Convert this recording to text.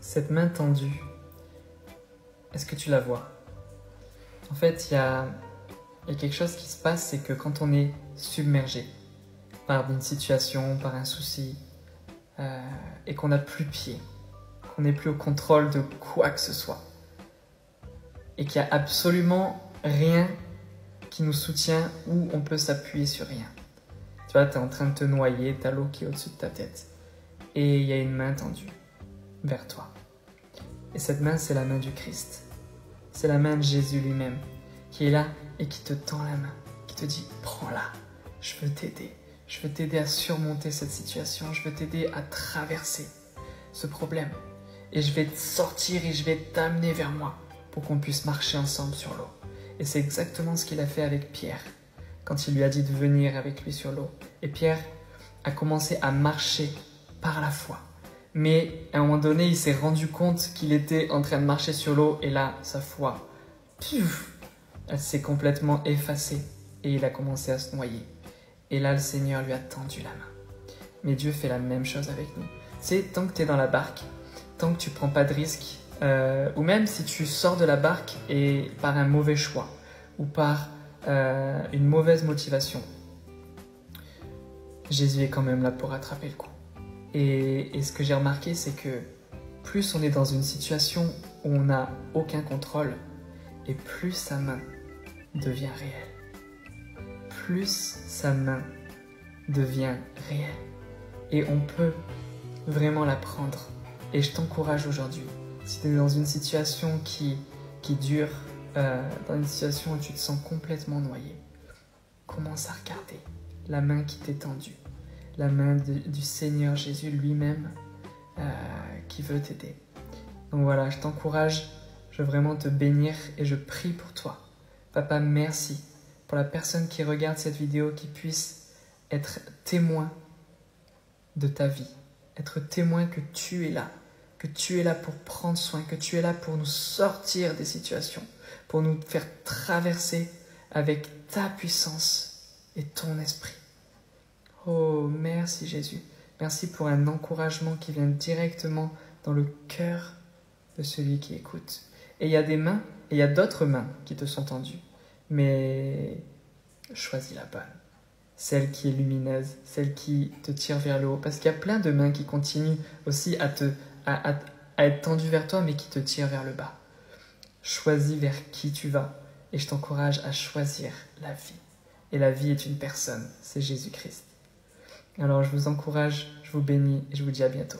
Cette main tendue, est-ce que tu la vois? En fait, il y a quelque chose qui se passe, c'est que quand on est submergé par une situation, par un souci, et qu'on n'a plus pied, qu'on n'est plus au contrôle de quoi que ce soit, et qu'il n'y a absolument rien qui nous soutient ou on peut s'appuyer sur rien. Tu vois, tu es en train de te noyer, tu as l'eau qui est au-dessus de ta tête, et il y a une main tendue vers toi. Et cette main, c'est la main du Christ. C'est la main de Jésus lui-même qui est là et qui te tend la main, qui te dit « Prends-la, je veux t'aider. Je veux t'aider à surmonter cette situation. Je veux t'aider à traverser ce problème. Et je vais te sortir et je vais t'amener vers moi pour qu'on puisse marcher ensemble sur l'eau. » Et c'est exactement ce qu'il a fait avec Pierre quand il lui a dit de venir avec lui sur l'eau. Et Pierre a commencé à marcher par la foi. Mais à un moment donné, il s'est rendu compte qu'il était en train de marcher sur l'eau et là, sa foi, elle s'est complètement effacée et il a commencé à se noyer. Et là, le Seigneur lui a tendu la main. Mais Dieu fait la même chose avec nous. C'est tant que tu es dans la barque, tant que tu ne prends pas de risques, ou même si tu sors de la barque et par un mauvais choix ou par une mauvaise motivation, Jésus est quand même là pour rattraper le coup. Et ce que j'ai remarqué, c'est que plus on est dans une situation où on n'a aucun contrôle, et plus sa main devient réelle. Plus sa main devient réelle. Et on peut vraiment la prendre. Et je t'encourage aujourd'hui, si tu es dans une situation qui dure, dans une situation où tu te sens complètement noyé, commence à regarder la main qui t'est tendue. La main du Seigneur Jésus lui-même qui veut t'aider. Donc voilà, je t'encourage, je veux vraiment te bénir et je prie pour toi. Papa, merci pour la personne qui regarde cette vidéo, qui puisse être témoin de ta vie, être témoin que tu es là pour prendre soin, que tu es là pour nous sortir des situations, pour nous faire traverser avec ta puissance et ton esprit. Oh, merci Jésus. Merci pour un encouragement qui vient directement dans le cœur de celui qui écoute. Et il y a des mains, et il y a d'autres mains qui te sont tendues. Mais choisis la bonne. Celle qui est lumineuse, celle qui te tire vers le haut. Parce qu'il y a plein de mains qui continuent aussi à être tendues vers toi, mais qui te tirent vers le bas. Choisis vers qui tu vas. Et je t'encourage à choisir la vie. Et la vie est une personne, c'est Jésus-Christ. Alors je vous encourage, je vous bénis et je vous dis à bientôt.